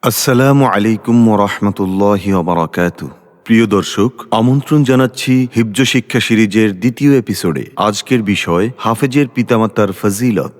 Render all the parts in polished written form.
আসসালামু আলাইকুম ওরহমতুল্লাহি ওবারাকাতু। প্রিয় দর্শক, আমন্ত্রণ জানাচ্ছি হিফজ শিক্ষা সিরিজের দ্বিতীয় এপিসোডে। আজকের বিষয় হাফেজের পিতামাতার ফজিলত।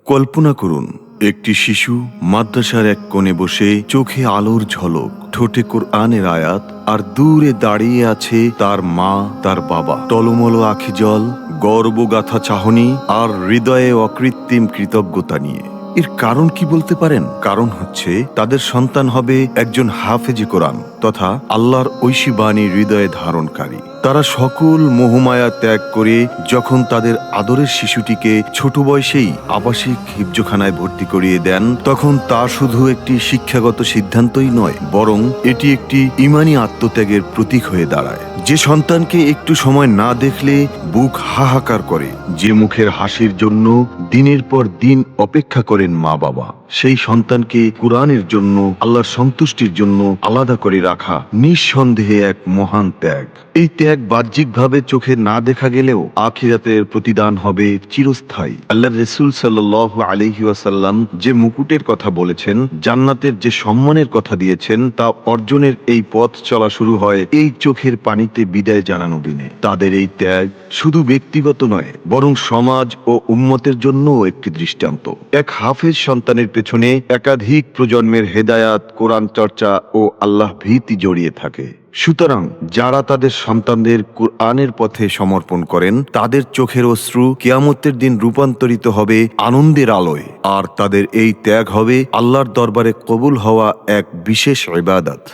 কল্পনা করুন, একটি শিশু মাদ্রাসার এক কোণে বসে, চোখে আলোর ঝলক, ঠোঁটে কোরআনের আয়াত, আর দূরে দাঁড়িয়ে আছে তার মা, তার বাবা। টলমলো আখি জল, গর্বগাথা চাহনি, আর হৃদয়ে অকৃত্রিম কৃতজ্ঞতা নিয়ে। এর কারণ কি বলতে পারেন? কারণ হচ্ছে তাদের সন্তান হবে একজন হাফেজে কোরআন তথা আল্লাহর ঐশী বাণী হৃদয়ে ধারণকারী। তারা সকল মোহমায়া ত্যাগ করে যখন তাদের আদরের শিশুটিকে ছোট বয়সেই আবাসিক হিফজখানায় ভর্তি করিয়ে দেন, তখন তা শুধু একটি শিক্ষাগত সিদ্ধান্তই নয়, বরং এটি একটি ইমানি আত্মত্যাগের প্রতীক হয়ে দাঁড়ায়। যে সন্তানকে একটু সময় না দেখলে বুক হাহাকার করে, যে মুখের হাসির জন্য দিনের পর দিন অপেক্ষা করেন মা বাবা, সেই সন্তানকে কোরআনের জন্য, আল্লাহর সন্তুষ্টির জন্য আলাদা করে রাখা নিঃসন্দেহে এক মহান ত্যাগ। এই ত্যাগ বাহ্যিকভাবে চোখে না দেখা গেলেও আখিরাতের প্রতিদান হবে চিরস্থায়ী। আল্লাহর রাসূল সাল্লাল্লাহু আলাইহি ওয়াসাল্লাম যে মুকুটের কথা বলেছেন, জান্নাতের যে সম্মানের কথা দিয়েছেন, তা অর্জনের এই পথ চলা শুরু হয় এই চোখের পানিতে বিদায় জানানো দিনে। তাদের এই ত্যাগ শুধু ব্যক্তিগত নয়, বরং সমাজ ও উম্মতের জন্য একটি দৃষ্টান্ত। এক হাফেজ সন্তানের পেছনে একাধিক প্রজন্মের হেদায়াত, কোরআন চর্চা ও আল্লাহ ভীতি জড়িয়ে থাকে। সুতরাং যারা তাদের সন্তানদের কোরআনের পথে সমর্পণ করেন, তাদের চোখের অশ্রু কিয়ামতের দিন রূপান্তরিত হবে আনন্দের আলোয়, আর তাদের এই ত্যাগ হবে আল্লাহর দরবারে কবুল হওয়া এক বিশেষ ইবাদত।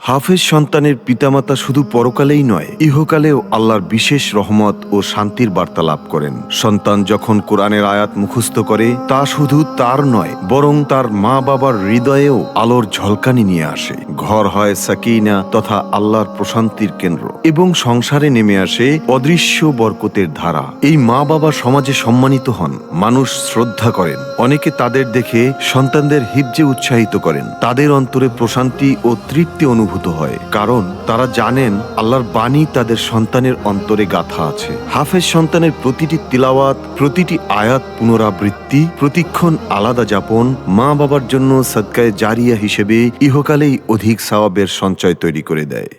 হাফেজ সন্তানের পিতামাতা শুধু পরকালেই নয়, ইহকালেও আল্লাহর বিশেষ রহমত ও শান্তির বার্তা লাভ করেন। সন্তান যখন কোরআনের আয়াত মুখস্থ করে, তা শুধু তার নয়, বরং তার মা বাবার হৃদয়েও আলোর ঝলকানি নিয়ে আসে। ঘর হয় সাকিনা তথা আল্লাহর প্রশান্তির কেন্দ্র, এবং সংসারে নেমে আসে অদৃশ্য বরকতের ধারা। এই মা বাবা সমাজে সম্মানিত হন, মানুষ শ্রদ্ধা করেন, অনেকে তাদের দেখে সন্তানদের হিফজে উৎসাহিত করেন। তাদের অন্তরে প্রশান্তি ও তৃপ্তি অনুভূত হয়, কারণ তারা জানেন আল্লাহর বাণী তাদের সন্তানের অন্তরে গাঁথা আছে। হাফেজ সন্তানের প্রতিটি তিলাওয়াত, প্রতিটি আয়াত পুনরাবৃত্তি, প্রতিক্ষণ আলাদা যাপন মা বাবার জন্য সাদকায়ে জারিয়া হিসেবে ইহকালেই অধিক সওয়াবের সঞ্চয় তৈরি করে দেয়।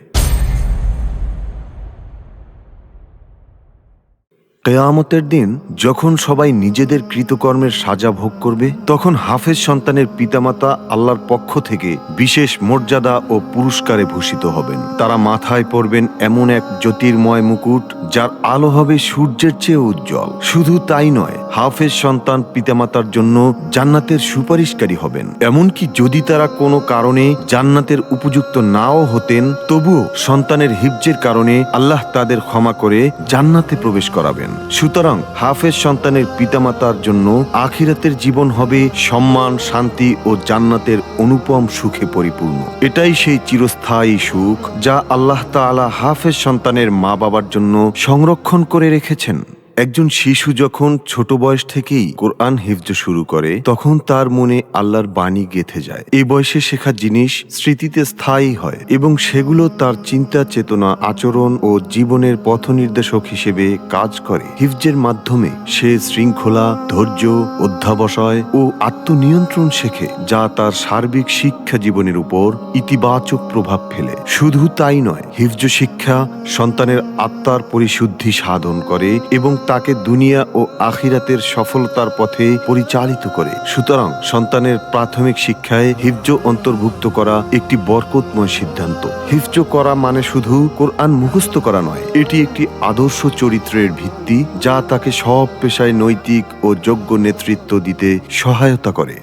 কিয়ামতের দিন যখন সবাই নিজেদের কৃতকর্মের সাজা ভোগ করবে, তখন হাফেজ সন্তানের পিতামাতা আল্লাহর পক্ষ থেকে বিশেষ মর্যাদা ও পুরস্কারে ভূষিত হবেন। তারা মাথায় পরবেন এমন এক জ্যোতির্ময় মুকুট, যার আলো হবে সূর্যের চেয়ে উজ্জ্বল। শুধু তাই নয়, হাফেজ সন্তান পিতামাতার জন্য জান্নাতের সুপারিশকারী হবেন। এমনকি যদি তারা কোনো কারণে জান্নাতের উপযুক্ত নাও হতেন, তবুও সন্তানের হিফজের কারণে আল্লাহ তাদের ক্ষমা করে জান্নাতে প্রবেশ করাবেন। সুতরাং হাফেজ সন্তানের পিতামাতার জন্য আখিরাতের জীবন হবে সম্মান, শান্তি ও জান্নাতের অনুপম সুখে পরিপূর্ণ। এটাই সেই চিরস্থায়ী সুখ যা আল্লাহ তাআলা হাফেজ সন্তানের মা বাবার জন্য সংরক্ষণ করে রেখেছেন। একজন শিশু যখন ছোট বয়স থেকেই কোরআন হিফজ শুরু করে, তখন তার মনে আল্লাহর বাণী গেঁথে যায়। এই বয়সে শেখা জিনিস স্মৃতিতে স্থায়ী হয় এবং সেগুলো তার চিন্তা, চেতনা, আচরণ ও জীবনের পথ নির্দেশক হিসেবে কাজ করে। হিফজের মাধ্যমে সে শৃঙ্খলা, ধৈর্য, অধ্যাবসায় ও আত্মনিয়ন্ত্রণ শেখে, যা তার সার্বিক শিক্ষা জীবনের উপর ইতিবাচক প্রভাব ফেলে। শুধু তাই নয়, হিফজ শিক্ষা সন্তানের আত্মার পরিশুদ্ধি সাধন করে এবং তাকে দুনিয়া ও আখিরাতের সফলতার পথে পরিচালিত করে। সুতরাং সন্তানের প্রাথমিক শিক্ষায় হিফজ অন্তর্ভুক্ত করা একটি বরকতময় সিদ্ধান্ত। হিফজ করা মানে শুধু কোরআন মুখস্থ করা নয়, এটি একটি আদর্শ চরিত্রের ভিত্তি, যা তাকে সব পেশায় নৈতিক ও যোগ্য নেতৃত্ব দিতে সহায়তা করে।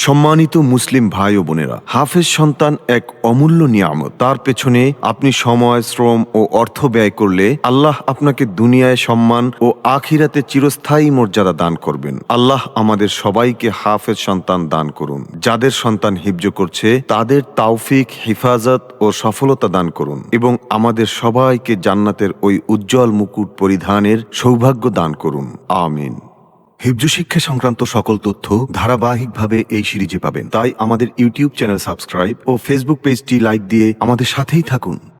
সম্মানিত মুসলিম ভাই ও বোনেরা, হাফেজ সন্তান এক অমূল্য নিয়ামত। তার পেছনে আপনি সময়, শ্রম ও অর্থ ব্যয় করলে আল্লাহ আপনাকে দুনিয়ায় সম্মান ও আখিরাতে চিরস্থায়ী মর্যাদা দান করবেন। আল্লাহ আমাদের সবাইকে হাফেজ সন্তান দান করুন। যাদের সন্তান হিফজ করছে, তাদের তাওফিক, হিফাজত ও সফলতা দান করুন, এবং আমাদের সবাইকে জান্নাতের ওই উজ্জ্বল মুকুট পরিধানের সৌভাগ্য দান করুন। আমিন। হিফজ শিক্ষা সংক্রান্ত সকল তথ্য ধারাবাহিকভাবে এই সিরিজে পাবেন, তাই আমাদের ইউটিউব চ্যানেল সাবস্ক্রাইব ও ফেসবুক পেজটি লাইক দিয়ে আমাদের সাথেই থাকুন।